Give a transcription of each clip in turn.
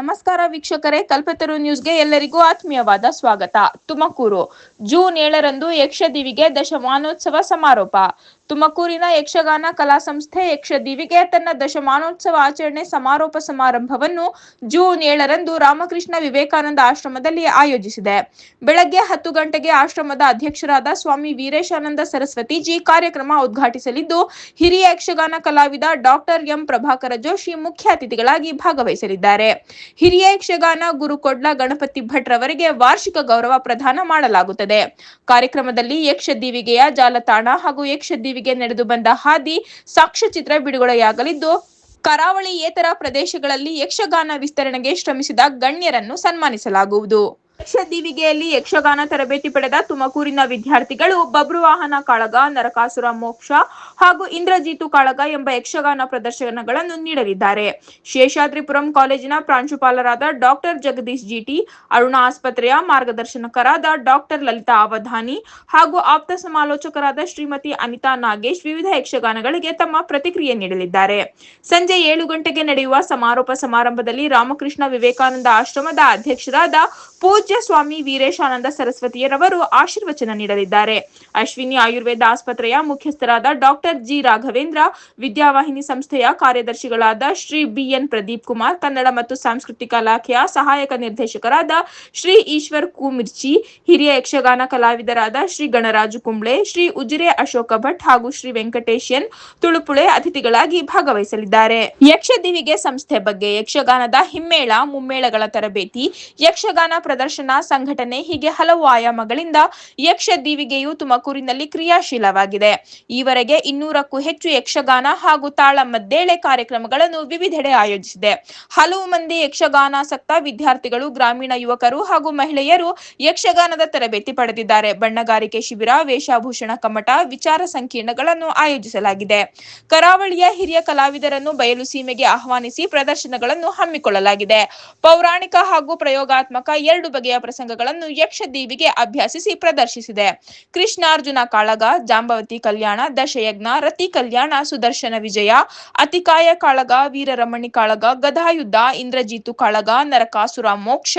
ನಮಸ್ಕಾರ ವೀಕ್ಷಕರೇ, ಕಲ್ಪತರು ನ್ಯೂಸ್ಗೆ ಎಲ್ಲರಿಗೂ ಆತ್ಮೀಯವಾದ ಸ್ವಾಗತ. ತುಮಕೂರು ಜೂನ್ 7ರಂದು ಯಕ್ಷದೀವಿಗೆ ದಶಮಾನೋತ್ಸವ ಸಮಾರೋಪ. ತುಮಕೂರಿನ ಯಕ್ಷಗಾನ ಕಲಾ ಸಂಸ್ಥೆ ಯಕ್ಷದೀವಿಗೆ ತನ್ನ ದಶಮಾನೋತ್ಸವ ಆಚರಣೆ ಸಮಾರೋಪ ಸಮಾರಂಭವನ್ನು ಜೂನ್ 7ರಂದು ರಾಮಕೃಷ್ಣ ವಿವೇಕಾನಂದ ಆಶ್ರಮದಲ್ಲಿ ಆಯೋಜಿಸಿದೆ. ಬೆಳಗ್ಗೆ 10 ಗಂಟೆಗೆ ಆಶ್ರಮದ ಅಧ್ಯಕ್ಷರಾದ ಸ್ವಾಮಿ ವೀರೇಶಾನಂದ ಸರಸ್ವತಿಜಿ ಕಾರ್ಯಕ್ರಮ ಉದ್ಘಾಟಿಸಲಿದ್ದು, ಹಿರಿಯ ಯಕ್ಷಗಾನ ಕಲಾವಿದ ಡಾಕ್ಟರ್ ಎಂ ಪ್ರಭಾಕರ ಜೋಶಿ ಮುಖ್ಯ ಅತಿಥಿಗಳಾಗಿ ಭಾಗವಹಿಸಲಿದ್ದಾರೆ. ಹಿರಿಯ ಯಕ್ಷಗಾನ ಗುರು ಕೊಡ್ಲ ಗಣಪತಿ ಭಟ್ ರವರಿಗೆ ವಾರ್ಷಿಕ ಗೌರವ ಪ್ರದಾನ ಮಾಡಲಾಗುತ್ತದೆ. ಕಾರ್ಯಕ್ರಮದಲ್ಲಿ ಯಕ್ಷದೀವಿಗೆಯ ಜಾಲತಾಣ ಹಾಗೂ ಯಕ್ಷದೀವಿಗೆ ನಡೆದು ಬಂದ ಹಾದಿ ಸಾಕ್ಷ್ಯಚಿತ್ರ ಬಿಡುಗಡೆಯಾಗಲಿದ್ದು, ಕರಾವಳಿಯೇತರ ಪ್ರದೇಶಗಳಲ್ಲಿ ಯಕ್ಷಗಾನ ವಿಸ್ತರಣೆಗೆ ಶ್ರಮಿಸಿದ ಗಣ್ಯರನ್ನು ಸನ್ಮಾನಿಸಲಾಗುವುದು. ಯಕ್ಷದೀವಿಗೆಯಲ್ಲಿ ಯಕ್ಷಗಾನ ತರಬೇತಿ ಪಡೆದ ತುಮಕೂರಿನ ವಿದ್ಯಾರ್ಥಿಗಳು ಬಬ್ರುವಾಹನ ಕಾಳಗ, ನರಕಾಸುರ ಮೋಕ್ಷ ಹಾಗೂ ಇಂದ್ರಜಿತು ಕಾಳಗ ಎಂಬ ಯಕ್ಷಗಾನ ಪ್ರದರ್ಶನಗಳನ್ನು ನೀಡಲಿದ್ದಾರೆ. ಶೇಷಾದ್ರಿಪುರಂ ಕಾಲೇಜಿನ ಪ್ರಾಂಶುಪಾಲರಾದ ಡಾಕ್ಟರ್ ಜಗದೀಶ್ ಜಿಟಿ, ಅರುಣಾ ಆಸ್ಪತ್ರೆಯ ಮಾರ್ಗದರ್ಶಕರಾದ ಡಾಕ್ಟರ್ ಲಲಿತಾ ಅವಧಾನಿ ಹಾಗೂ ಆಪ್ತ ಸಮಾಲೋಚಕರಾದ ಶ್ರೀಮತಿ ಅನಿತಾ ನಾಗೇಶ್ ವಿವಿಧ ಯಕ್ಷಗಾನಗಳಿಗೆ ತಮ್ಮ ಪ್ರತಿಕ್ರಿಯೆ ನೀಡಲಿದ್ದಾರೆ. ಸಂಜೆ 7 ಗಂಟೆಗೆ ನಡೆಯುವ ಸಮಾರೋಪ ಸಮಾರಂಭದಲ್ಲಿ ರಾಮಕೃಷ್ಣ ವಿವೇಕಾನಂದ ಆಶ್ರಮದ ಅಧ್ಯಕ್ಷರಾದ ಪೂಜ್ಯ ಸ್ವಾಮಿ ವೀರೇಶಾನಂದ ಸರಸ್ವತಿಯರವರು ಆಶೀರ್ವಚನ ನೀಡಲಿದ್ದಾರೆ. ಅಶ್ವಿನಿ ಆಯುರ್ವೇದ ಆಸ್ಪತ್ರೆಯ ಮುಖ್ಯಸ್ಥರಾದ ಡಾಕ್ಟರ್ ಜಿ ರಾಘವೇಂದ್ರ, ವಿದ್ಯಾವಾಹಿನಿ ಸಂಸ್ಥೆಯ ಕಾರ್ಯದರ್ಶಿಗಳಾದ ಶ್ರೀ ಬಿಎನ್ ಪ್ರದೀಪ್ ಕುಮಾರ್, ಕನ್ನಡ ಮತ್ತು ಸಾಂಸ್ಕೃತಿಕ ಇಲಾಖೆಯ ಸಹಾಯಕ ನಿರ್ದೇಶಕರಾದ ಶ್ರೀ ಈಶ್ವರ್ ಕೂಮಿರ್ಚಿ, ಹಿರಿಯ ಯಕ್ಷಗಾನ ಕಲಾವಿದರಾದ ಶ್ರೀ ಗಣರಾಜು ಕುಂಬ್ಳೆ, ಶ್ರೀ ಉಜಿರೆ ಅಶೋಕ ಭಟ್ ಹಾಗೂ ಶ್ರೀ ವೆಂಕಟೇಶನ್ ತುಳುಪುಳೆ ಅತಿಥಿಗಳಾಗಿ ಭಾಗವಹಿಸಲಿದ್ದಾರೆ. ಯಕ್ಷದೀವಿಗೆ ಸಂಸ್ಥೆ ಬಗ್ಗೆ ಯಕ್ಷಗಾನದ ಹಿಮ್ಮೇಳ, ಮುಮ್ಮೇಳಗಳ ತರಬೇತಿ, ಯಕ್ಷಗಾನ ಪ್ರದರ್ಶನ, ಸಂಘಟನೆ ಹೀಗೆ ಹಲವು ಆಯಾಮಗಳಿಂದ ಯಕ್ಷದೀವಿಗೆಯು ತುಮಕೂರಿನಲ್ಲಿ ಕ್ರಿಯಾಶೀಲವಾಗಿದೆ. ಈವರೆಗೆ 200ಕ್ಕೂ ಹೆಚ್ಚು ಯಕ್ಷಗಾನ ಹಾಗೂ ತಾಳ ಮದ್ದೇಳೆ ಕಾರ್ಯಕ್ರಮಗಳನ್ನು ವಿವಿಧೆಡೆ ಆಯೋಜಿಸಿದೆ. ಹಲವು ಮಂದಿ ಯಕ್ಷಗಾನಾಸಕ್ತ ವಿದ್ಯಾರ್ಥಿಗಳು, ಗ್ರಾಮೀಣ ಯುವಕರು ಹಾಗೂ ಮಹಿಳೆಯರು ಯಕ್ಷಗಾನದ ತರಬೇತಿ ಪಡೆದಿದ್ದಾರೆ. ಬಣ್ಣಗಾರಿಕೆ ಶಿಬಿರ, ವೇಷಭೂಷಣ ಕಮ್ಮಟ, ವಿಚಾರ ಸಂಕಿರಣಗಳನ್ನು ಆಯೋಜಿಸಲಾಗಿದೆ. ಕರಾವಳಿಯ ಹಿರಿಯ ಕಲಾವಿದರನ್ನು ಬಯಲು ಸೀಮೆಗೆ ಆಹ್ವಾನಿಸಿ ಪ್ರದರ್ಶನಗಳನ್ನು ಹಮ್ಮಿಕೊಳ್ಳಲಾಗಿದೆ. ಪೌರಾಣಿಕ ಹಾಗೂ ಪ್ರಯೋಗಾತ್ಮಕ 2 ಬಗೆಯ ಪ್ರಸಂಗಗಳನ್ನು ಯಕ್ಷದೀವಿಗೆ ಅಭ್ಯಾಸಿಸಿ ಪ್ರದರ್ಶಿಸಿದೆ. ಕೃಷ್ಣಾರ್ಜುನ ಕಾಳಗ, ಜಾಂಬವತಿ ಕಲ್ಯಾಣ, ದಶಯಜ್ಞ, ರತಿ ಕಲ್ಯಾಣ, ಸುದರ್ಶನ ವಿಜಯ, ಅತಿಕಾಯ ಕಾಳಗ, ವೀರರಮಣಿ ಕಾಳಗ, ಗದಾಯುದ್ಧ, ಇಂದ್ರಜಿತು ಕಾಳಗ, ನರಕಾಸುರ ಮೋಕ್ಷ,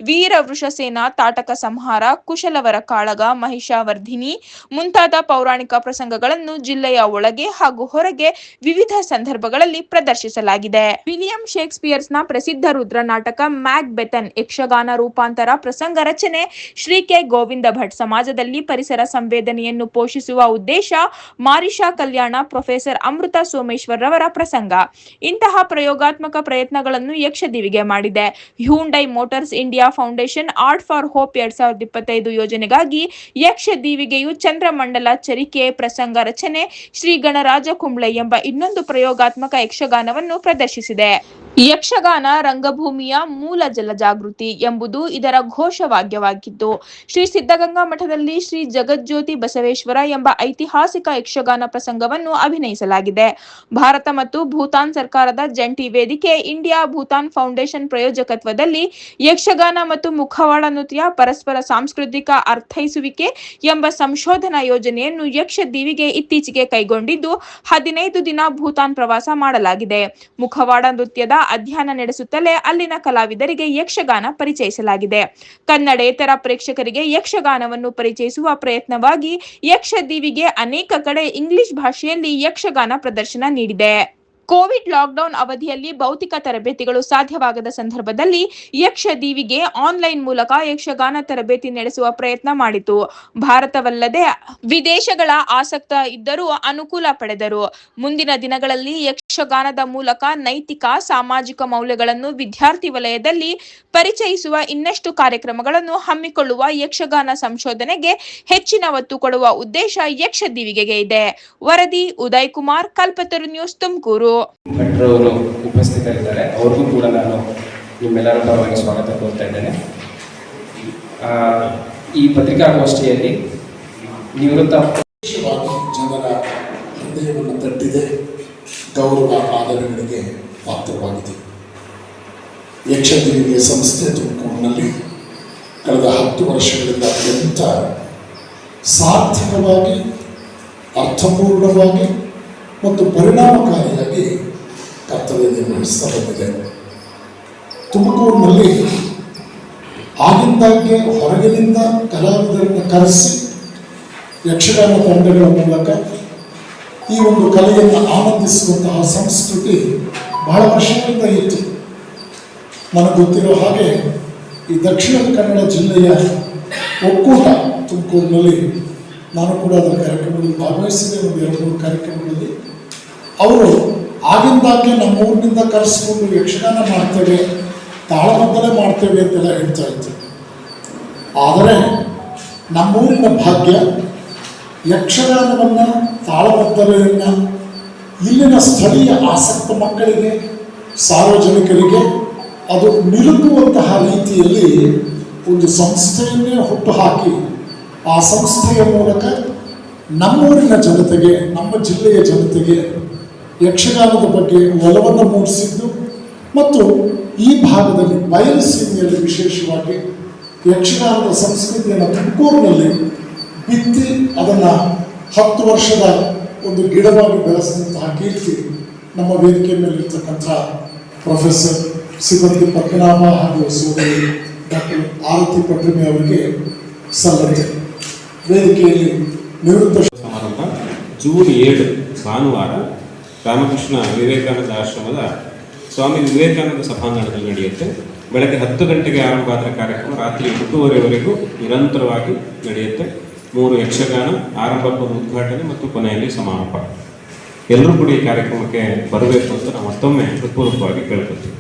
ವೀರ ವೃಷಸೇನ, ತಾಟಕ ಸಂಹಾರ, ಕುಶಲವರ ಕಾಳಗ, ಮಹಿಷಾವರ್ಧಿನಿ ಮುಂತಾದ ಪೌರಾಣಿಕ ಪ್ರಸಂಗಗಳನ್ನು ಜಿಲ್ಲೆಯ ಒಳಗೆ ಹಾಗೂ ಹೊರಗೆ ವಿವಿಧ ಸಂದರ್ಭಗಳಲ್ಲಿ ಪ್ರದರ್ಶಿಸಲಾಗಿದೆ. ವಿಲಿಯಂ ಶೇಕ್ಸ್ಪಿಯರ್ಸ್ನ ಪ್ರಸಿದ್ಧ ರುದ್ರ ನಾಟಕ ಮ್ಯಾಕ್ ಬೆಥನ್ ಯಕ್ಷಗಾನ ರೂಪಾಂತರ ಪ್ರಸಂಗ ರಚನೆ ಶ್ರೀ ಕೆ ಗೋವಿಂದ ಭಟ್. ಸಮಾಜದಲ್ಲಿ ಪರಿಸರ ಸಂವೇದನೆಯನ್ನು ಪೋಷಿಸುವ ಉದ್ದೇಶ ಮಾರಿಷಾ ಕಲ್ಯಾಣ ಪ್ರೊಫೆಸರ್ ಅಮೃತ ಸೋಮೇಶ್ವರ್ ರವರ ಪ್ರಸಂಗ. ಇಂತಹ ಪ್ರಯೋಗಾತ್ಮಕ ಪ್ರಯತ್ನಗಳನ್ನು ಯಕ್ಷದೀವಿಗೆ ಮಾಡಿದೆ. Hyundai motors India foundation art for hope 2025 ಯೋಜನೆಗಾಗಿ ಯಕ್ಷದೀವಿಗೆಯು ಚಂದ್ರಮಂಡಲ ಚರಿಕೆ ಪ್ರಸಂಗ ರಚನೆ ಶ್ರೀ ಗಣರಾಜ ಕುಂಬ್ಳೆ ಎಂಬ ಇನ್ನೊಂದು ಪ್ರಯೋಗಾತ್ಮಕ ಯಕ್ಷಗಾನವನ್ನು ಪ್ರದರ್ಶಿಸಿದೆ. ಯಕ್ಷಗಾನ ರಂಗಭೂಮಿಯ ಮೂಲ ಜಲ ಜಾಗೃತಿ ಎಂಬುದು ಇದರ ಘೋಷವಾಕ್ಯವಾಗಿದ್ದು, ಶ್ರೀ ಸಿದ್ಧಗಂಗಾ ಮಠದಲ್ಲಿ ಶ್ರೀ ಜಗಜ್ಯೋತಿ ಬಸವೇಶ್ವರ ಎಂಬ ಐತಿಹಾಸಿಕ ಯಕ್ಷಗಾನ ಪ್ರಸಂಗವನ್ನು ಅಭಿನಯಿಸಲಾಗಿದೆ. ಭಾರತ ಮತ್ತು ಭೂತಾನ್ ಸರ್ಕಾರದ ಜಂಟಿ ವೇದಿಕೆ ಇಂಡಿಯಾ ಭೂತಾನ್ ಫೌಂಡೇಶನ್ ಪ್ರಾಯೋಜಕತ್ವದಲ್ಲಿ ಯಕ್ಷಗಾನ ಮತ್ತು ಮುಖವಾಡ ನೃತ್ಯ ಪರಸ್ಪರ ಸಾಂಸ್ಕೃತಿಕ ಅರ್ಥೈಸುವಿಕೆ ಎಂಬ ಸಂಶೋಧನಾ ಯೋಜನೆಯನ್ನು ಯಕ್ಷದೀವಿಗೆ ಇತ್ತೀಚೆಗೆ ಕೈಗೊಂಡಿದ್ದು, 15 ದಿನ ಭೂತಾನ್ ಪ್ರವಾಸ ಮಾಡಲಾಗಿದೆ. ಮುಖವಾಡ ನೃತ್ಯದ ಅಧ್ಯಯನ ನಡೆಸುತ್ತಲೇ ಅಲ್ಲಿನ ಕಲಾವಿದರಿಗೆ ಯಕ್ಷಗಾನ ಪರಿಚಯಿಸಲಾಗಿದೆ. ಕನ್ನಡೇತರ ಪ್ರೇಕ್ಷಕರಿಗೆ ಯಕ್ಷಗಾನವನ್ನು ಪರಿಚಯಿಸುವ ಪ್ರಯತ್ನವಾಗಿ ಯಕ್ಷದೀವಿಗೆ ಅನೇಕ ಕಡೆ ಇಂಗ್ಲಿಷ್ ಭಾಷೆಯಲ್ಲಿ ಯಕ್ಷಗಾನ ಪ್ರದರ್ಶನ ನೀಡಿದೆ. ಕೋವಿಡ್ ಲಾಕ್ಡೌನ್ ಅವಧಿಯಲ್ಲಿ ಭೌತಿಕ ತರಬೇತಿಗಳು ಸಾಧ್ಯವಾಗದ ಸಂದರ್ಭದಲ್ಲಿ ಯಕ್ಷದೀವಿಗೆ ಆನ್ಲೈನ್ ಮೂಲಕ ಯಕ್ಷಗಾನ ತರಬೇತಿ ನಡೆಸುವ ಪ್ರಯತ್ನ ಮಾಡಿತು. ಭಾರತವಲ್ಲದೆ ವಿದೇಶಗಳ ಆಸಕ್ತ ಇದ್ದರೂ ಅನುಕೂಲ ಪಡೆದರು. ಮುಂದಿನ ದಿನಗಳಲ್ಲಿ ಯಕ್ಷಗಾನದ ಮೂಲಕ ನೈತಿಕ, ಸಾಮಾಜಿಕ ಮೌಲ್ಯಗಳನ್ನು ವಿದ್ಯಾರ್ಥಿ ವಲಯದಲ್ಲಿ ಪರಿಚಯಿಸುವ ಇನ್ನಷ್ಟು ಕಾರ್ಯಕ್ರಮಗಳನ್ನು ಹಮ್ಮಿಕೊಳ್ಳುವ ಯಕ್ಷಗಾನ ಸಂಶೋಧನೆಗೆ ಹೆಚ್ಚಿನ ಒತ್ತು ಕೊಡುವ ಉದ್ದೇಶ ಯಕ್ಷದೀವಿಗೆಗೆ ಇದೆ. ವರದಿ ಉದಯ್ ಕುಮಾರ್, ಕಲ್ಪತರು ನ್ಯೂಸ್, ತುಮಕೂರು. ಭಟ್ರವರು ಉಪಸ್ಥಿತರಿದ್ದಾರೆ. ಅವ್ರಿಗೂ ಕೂಡ ನಾನು ನಿಮ್ಮೆಲ್ಲರ ಪರವಾಗಿ ಸ್ವಾಗತ ಕೋರ್ತಾ ಇದ್ದೇನೆ. ಈ ಪತ್ರಿಕಾಗೋಷ್ಠಿಯಲ್ಲಿ ನಿವೃತ್ತ ಜನರ ಹೃದಯವನ್ನು ತಟ್ಟಿದೆ, ಗೌರವ ಆದರಗಳಿಗೆ ಪಾತ್ರವಾಗಿದೆ. ಯಕ್ಷದೀವಿಗೆ ಸಂಸ್ಥೆ ತುಮಕೂರಿನಲ್ಲಿ ಕಳೆದ 10 ವರ್ಷಗಳಿಂದ ಅತ್ಯಂತ ಸಾರ್ಥಕವಾಗಿ, ಅರ್ಥಪೂರ್ಣವಾಗಿ ಮತ್ತು ಪರಿಣಾಮಕಾರಿಯಾಗಿ ಕರ್ತವ್ಯ ನಿರ್ವಹಿಸ್ತಾ ಬಂದಿದೆ. ತುಮಕೂರಿನಲ್ಲಿ ಆಗಿಂದಾಗ್ಗೆ ಹೊರಗಿನಿಂದ ಕಲಾವಿದರನ್ನು ಕರೆಸಿ ಯಕ್ಷಗಾನ ತಂಡಗಳ ಮೂಲಕ ಈ ಒಂದು ಕಲೆಯನ್ನು ಆನಂದಿಸುವಂತಹ ಸಂಸ್ಕೃತಿ ಬಹಳ ವರ್ಷಗಳಿಂದ ಇತ್ತು. ನನಗೆ ಗೊತ್ತಿರೋ ಹಾಗೆ ಈ ದಕ್ಷಿಣ ಕನ್ನಡ ಜಿಲ್ಲೆಯ ಒಕ್ಕೂಟ ತುಮಕೂರಿನಲ್ಲಿ ನಾನು ಕೂಡ ಅದರ ಕಾರ್ಯಕ್ರಮದಲ್ಲಿ ಭಾಗವಹಿಸಿದೆ. ಒಂದು 2-3 ಕಾರ್ಯಕ್ರಮಗಳಲ್ಲಿ ಅವರು ಆಗಿಂದಾಗೆ ನಮ್ಮ ಊರಿನಿಂದ ಕರೆಸಿಕೊಂಡು ಯಕ್ಷಗಾನ ಮಾಡ್ತೇವೆ, ತಾಳಮದ್ದಲೆ ಮಾಡ್ತೇವೆ ಅಂತೆಲ್ಲ ಹೇಳ್ತಾ ಇತ್ತು. ಆದರೆ ನಮ್ಮೂರಿನ ಭಾಗ್ಯ ಯಕ್ಷಗಾನವನ್ನು, ತಾಳಮದ್ದಲೆಯನ್ನು ಇಲ್ಲಿನ ಸ್ಥಳೀಯ ಆಸಕ್ತ ಮಕ್ಕಳಿಗೆ, ಸಾರ್ವಜನಿಕರಿಗೆ ಅದು ನಿಲುಕುವಂತಹ ರೀತಿಯಲ್ಲಿ ಒಂದು ಸಂಸ್ಥೆಯನ್ನೇ ಹುಟ್ಟುಹಾಕಿ ಆ ಸಂಸ್ಥೆಯ ಮೂಲಕ ನಮ್ಮೂರಿನ ಜನತೆಗೆ, ನಮ್ಮ ಜಿಲ್ಲೆಯ ಜನತೆಗೆ ಯಕ್ಷಗಾನದ ಬಗ್ಗೆ ಒಲವನ್ನು ಮೂಡಿಸಿದ್ದು ಮತ್ತು ಈ ಭಾಗದಲ್ಲಿ ಬಯಲುಸೀಮೆಯಲ್ಲಿ ವಿಶೇಷವಾಗಿ ಯಕ್ಷಗಾನದ ಸಂಸ್ಕೃತಿಯನ್ನು ತುಮಕೂರಿನಲ್ಲಿ ಬಿತ್ತಿ ಅದನ್ನು 10 ವರ್ಷದ ಒಂದು ಗಿಡವಾಗಿ ಬೆಳೆಸಿದಂತಹ ಕೀರ್ತಿ ನಮ್ಮ ವೇದಿಕೆ ಮೇಲಿರ್ತಕ್ಕಂಥ ಪ್ರೊಫೆಸರ್ ಸಿಬ್ಬಂದಿ ಪದ್ಮನಾಭ ಹಾಗೂ ಸೋದರಿ ಡಾಕ್ಟರ್ ಆರತಿ ಪಟ್ರಿಮೆ ಅವರಿಗೆ ಸಲ್ಲುತ್ತೆ. ವೇದಿಕೆಯಲ್ಲಿ ನಿವೃತ್ತ ಸಮಾರಂಭ ಜೂನ್ 7 ಭಾನುವಾರ ರಾಮಕೃಷ್ಣ ವಿವೇಕಾನಂದ ಆಶ್ರಮದ ಸ್ವಾಮಿ ವಿವೇಕಾನಂದ ಸಭಾಂಗಣದಲ್ಲಿ ನಡೆಯುತ್ತೆ. ಬೆಳಗ್ಗೆ 10 ಗಂಟೆಗೆ ಆರಂಭ ಆದ ಕಾರ್ಯಕ್ರಮ ರಾತ್ರಿ 8:30ವರೆಗೂ ನಿರಂತರವಾಗಿ ನಡೆಯುತ್ತೆ. 3 ಯಕ್ಷಗಾನ, ಆರಂಭಕ್ಕೊಂದು ಉದ್ಘಾಟನೆ ಮತ್ತು ಕೊನೆಯಲ್ಲಿ ಸಮಾರೋಪ. ಎಲ್ಲರೂ ಕೂಡ ಈ ಕಾರ್ಯಕ್ರಮಕ್ಕೆ ಬರಬೇಕು ಅಂತ ನಾವು ಮತ್ತೊಮ್ಮೆ ಹೃತ್ಪೂರ್ವಕವಾಗಿ ಕೇಳ್ಕೊತೀವಿ.